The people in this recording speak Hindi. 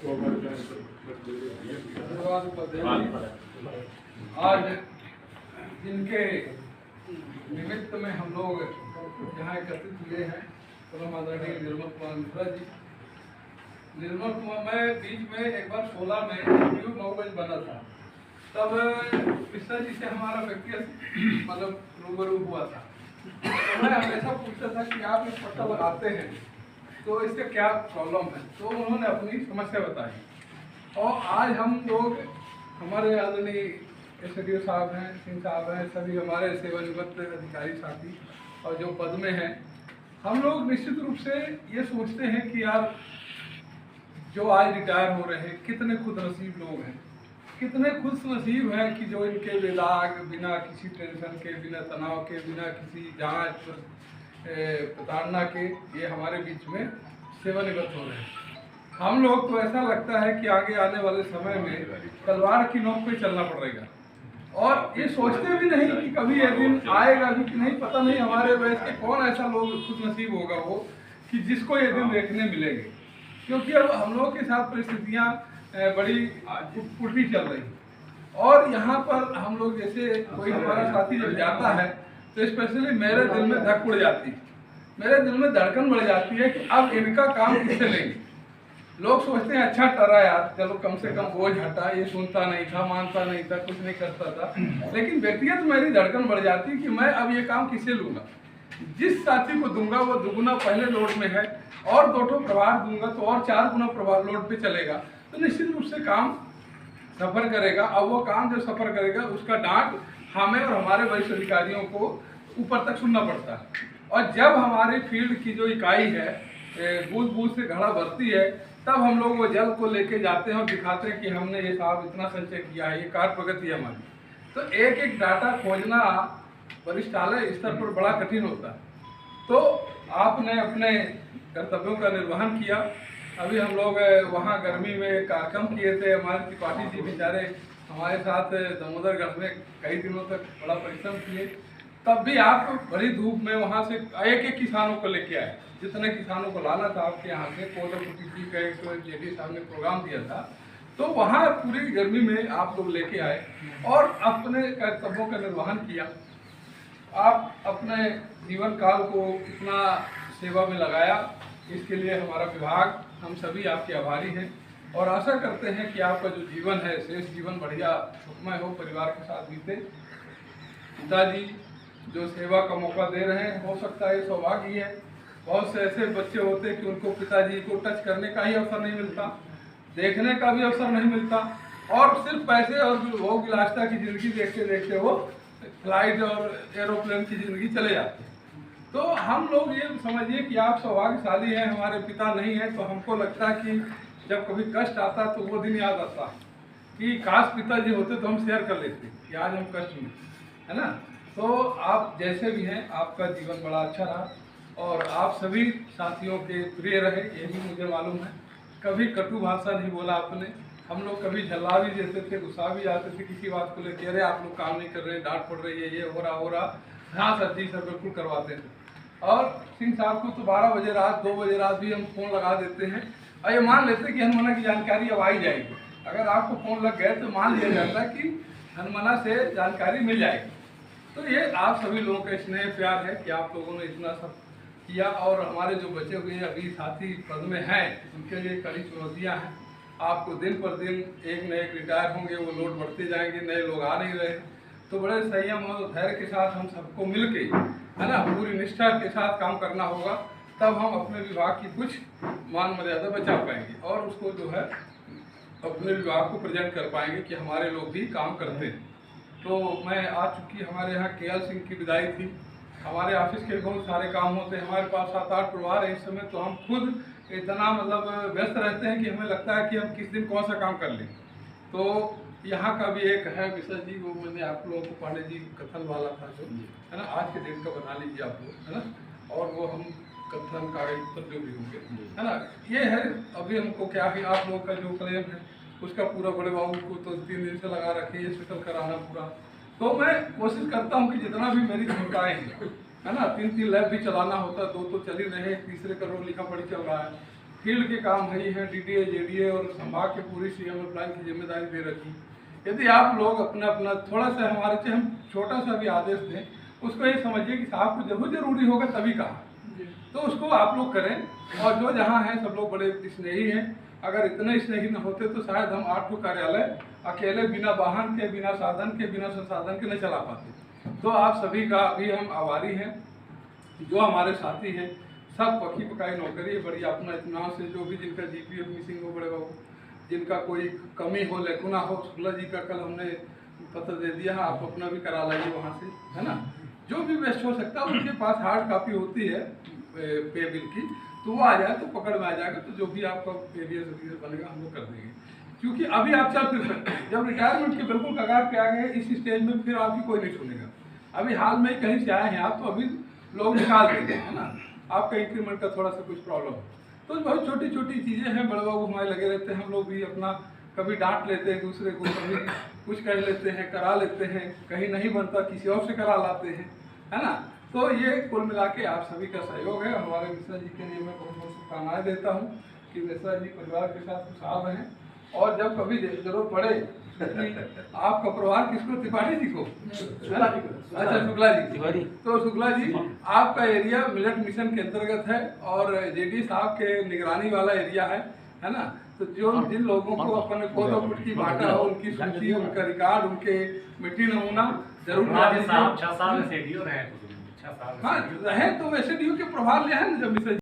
आज जिनके निमित्त में हम लोग यहाँ एकत्रित हुए हैं परम आदरणीय निर्मल कुमार मिश्रा जी। निर्मल कुमार, मैं बीच में एक बार 16 में इंटरव्यू 9 बजे बना था, तब मिश्रा जी से हमारा व्यक्तिगत मतलब रूबरू हुआ था। तो मैं हमेशा पूछता था कि आप इस पट्टा लगाते हैं तो इससे क्या प्रॉब्लम है, तो उन्होंने अपनी समस्या बताई। और आज हम लोग, हमारे आदरणीय एसडीओ साहब हैं, सिंह साहब हैं, सभी हमारे सेवानिवृत्त अधिकारी साथी और जो पद में हैं, हम लोग निश्चित रूप से ये सोचते हैं कि यार जो आज रिटायर हो रहे हैं कितने खुदनसीब लोग हैं, कितने खुशनसीब हैं कि जो इनके विदाग बिना किसी टेंशन के, बिना तनाव के, बिना किसी जांच प्रताड़ना के ये हमारे बीच में सेवानिवृत्त हो रहे हैं। हम लोग को ऐसा लगता है कि आगे आने वाले समय में तलवार की नोक पे चलना पड़ेगा, और ये सोचते भी नहीं कि कभी ये दिन आएगा भी कि नहीं, पता नहीं हमारे वयस के कौन ऐसा लोग खुशनसीब होगा वो कि जिसको ये दिन देखने मिलेंगे। क्योंकि अब हम लोग के साथ परिस्थितियाँ बड़ी उल्टी चल रही, और यहाँ पर हम लोग जैसे कोई हमारा साथी जब जाता है तो स्पेशली मेरे दिल में धक उड़ जाती है, मेरे दिल में धड़कन बढ़ जाती है कि अब इनका काम किससे लेंगे। लोग सोचते हैं अच्छा टरा यार, चलो कम से कम बोझ हटा, ये सुनता नहीं था, मानता नहीं था, कुछ नहीं करता था, लेकिन व्यक्तिगत मेरी धड़कन बढ़ जाती कि मैं अब ये काम किससे लूँगा। जिस साथी को दूंगा वो दुगुना पहले लोड में है, और 2 प्रभार दूंगा तो और 4 गुना प्रभार लोड पे चलेगा, तो निश्चित रूप से काम सफर करेगा। अब वो काम जब सफर करेगा उसका डांट हमें और हमारे वरिष्ठ अधिकारियों को ऊपर तक सुनना पड़ता है। और जब हमारी फील्ड की जो इकाई है बूथ बूथ से घड़ा भरती है, तब हम लोग वो जल को लेके जाते हैं और दिखाते हैं कि हमने ये साहब इतना संचय किया है, ये कार्य प्रगति है हमारी। तो एक एक डाटा खोजना वरिष्ठालय स्तर पर बड़ा कठिन होता है। तो आपने अपने कर्तव्यों का निर्वहन किया। अभी हम लोग वहाँ गर्मी में कार्यक्रम किए थे, हमारे त्रिपाठी जी बेचारे हमारे साथ दामोदरगढ़ में कई दिनों तक बड़ा परिश्रम किए, तब भी आप बड़ी धूप में वहाँ से एक एक किसानों को लेके आए। जितने किसानों को लाना था आपके यहाँ से, कोलकाता का एक जेडी साहब ने प्रोग्राम दिया था, तो वहाँ पूरी गर्मी में आप लोग लेके आए और अपने कर्तव्यों का निर्वहन किया। आप अपने जीवन काल को इतना सेवा में लगाया, इसके लिए हमारा विभाग, हम सभी आपके आभारी हैं, और आशा करते हैं कि आपका जो जीवन है शेष जीवन बढ़िया सुखमय हो, परिवार के साथ बीते। पिताजी जो सेवा का मौका दे रहे हैं, हो सकता है सौभाग्य ही है। बहुत से ऐसे बच्चे होते हैं कि उनको पिताजी को टच करने का ही अवसर नहीं मिलता, देखने का भी अवसर नहीं मिलता, और सिर्फ पैसे और भोग विलासिता की जिंदगी देखते देखते वो फ्लाइट और एरोप्लेन की जिंदगी चले जाते हैं। तो हम लोग ये समझिए कि आप सौभाग्यशाली हैं, हमारे पिता नहीं हैं, तो हमको लगता है कि जब कभी कष्ट आता तो वो दिन याद आता कि काश पिताजी होते तो हम शेयर कर लेते कि आज हम कष्ट में, है ना। तो आप जैसे भी हैं, आपका जीवन बड़ा अच्छा रहा और आप सभी साथियों के प्रिय रहे, ये भी मुझे मालूम है। कभी कटु भाषा नहीं बोला आपने। हम लोग कभी झल्ला भी देते थे, गुस्सा भी आते थे किसी बात को लेकर, अरे आप लोग काम नहीं कर रहे, डांट पड़ रही है, ये हो रहा। हाँ सर जी, सर बिल्कुल करवाते थे। और सिंह साहब को तो 12 बजे रात, 2 बजे रात भी हम फ़ोन लगा देते हैं, और ये मान लेते कि हनुमाना की जानकारी अब आई जाएगी। अगर आपको फ़ोन लग गए तो मान लिया जाता कि हनुमाना से जानकारी मिल जाएगी। तो ये आप सभी लोगों का स्नेह प्यार है कि आप लोगों ने इतना सब किया, और हमारे जो बचे हुए अभी साथी पद में हैं उनके लिए कड़ी चुनौतियाँ हैं। आपको दिन पर दिन एक न एक रिटायर होंगे, वो लोड बढ़ते जाएंगे, नए लोग आ नहीं रहे, तो बड़े संयम और धैर्य के साथ हम सबको मिल के, है ना, पूरी निष्ठा के साथ काम करना होगा, तब हम अपने विभाग की कुछ मान मर्यादा बचा पाएंगे और उसको जो है अपने विभाग को प्रेजेंट कर पाएंगे कि हमारे लोग भी काम करते हैं। तो मैं आ चुकी, हमारे यहाँ KL सिंह की विदाई थी। हमारे ऑफिस के बहुत सारे काम होते हैं, हमारे पास 7-8 परिवार है इस समय, तो हम खुद इतना मतलब व्यस्त रहते हैं कि हमें लगता है कि हम किस दिन कौन सा काम कर लें। तो यहाँ का भी एक है विशा जी, वो मैंने आप लोगों को पांडे जी कथन वाला था जो, है ना, आज के दिन का बना लीजिए आप लोग, है ना, और वो हम कथन कागज पर जो भी होंगे, है ना, ये है। अभी हमको क्या है, आप लोग का जो क्लेम है उसका पूरा बड़े बाबू को तो 3 दिन से लगा रखे, ये सेटल कराना पूरा। तो मैं कोशिश करता हूँ कि जितना भी मेरी क्षमताएँ हैं, है ना, 3-3 लैब भी चलाना होता है, 2 तो चल ही रहे, तीसरे का रोल लिखा पढ़ी चल रहा है, फील्ड के काम है ही हैं, DDA JDA और संभाग के पूरी CM प्लान की जिम्मेदारी दे रखी। यदि आप लोग अपना अपना थोड़ा सा हमारे से हम छोटा सा भी आदेश दें, उसको ये समझिए कि साहब को जब जरूरी होगा तभी कहा, तो उसको आप लोग करें। और जो जहाँ हैं सब लोग बड़े स्नेही हैं, अगर इतने स्नेही न होते तो शायद हम 8 कार्यालय अकेले बिना वाहन के, बिना साधन के, बिना संसाधन के न चला पाते। तो आप सभी का भी हम आभारी हैं। जो हमारे साथी हैं सब पकी पकाई नौकरी है, बड़ी अपना इत्मीनान से, जो भी जिनका GPF मिसिंग हो, बड़े बाबू जिनका कोई कमी हो, लेकुना हो, शुक्ला जी का कल हमने पत्र दे दिया है, आप अपना भी करा लाइए वहाँ से, है ना। जो भी बेस्ट हो सकता है, उनके पास हार्ड कॉपी होती है पे बिल की, तो वो आ जाए तो पकड़ में आ जाएगा। तो जो भी आपका एरियर बनेगा हम लोग कर देंगे, क्योंकि अभी आप चल फिर सकते हैं। जब रिटायरमेंट के बिल्कुल कगार पे आ गए इस स्टेज में, फिर आपकी कोई नहीं सुनेगा। अभी हाल में कहीं से आए हैं आप, तो अभी लोग निकाल देंगे, है ना। आपका इंक्रीमेंट का थोड़ा सा कुछ प्रॉब्लम, तो बहुत छोटी छोटी चीज़ें हैं। बड़े बाबू हमारे लगे रहते हैं, हम लोग भी अपना कभी डांट लेते हैं दूसरे को, कभी कुछ कह लेते हैं, करा लेते हैं, कहीं नहीं बनता किसी और से करा लाते हैं, है ना। तो ये कुल मिला के आप सभी का सहयोग है। हमारे मिश्रा जी के लिए मैं बहुत बहुत शुभकामनाएं देता हूँ कि मिश्रा जी परिवार के साथ खुशहाल रहें, और जब कभी जरूरत पड़े आपका परिवार किसको, त्रिपाठी जी को, अच्छा शुक्ला जी, तो शुक्ला जी आपका एरिया मिलेट मिशन के अंतर्गत है और JD साहब के निगरानी वाला एरिया है ना। तो जो जिन लोगों को अपन पौध और फुट की बांटा हो, उनकी सूची, उनका रिकॉर्ड, उनके मिट्टी नमूना जरूर हाँ, 6 साल से हाँ रहे, तो वैसे DO के प्रभार ले है ना जब मिश्रा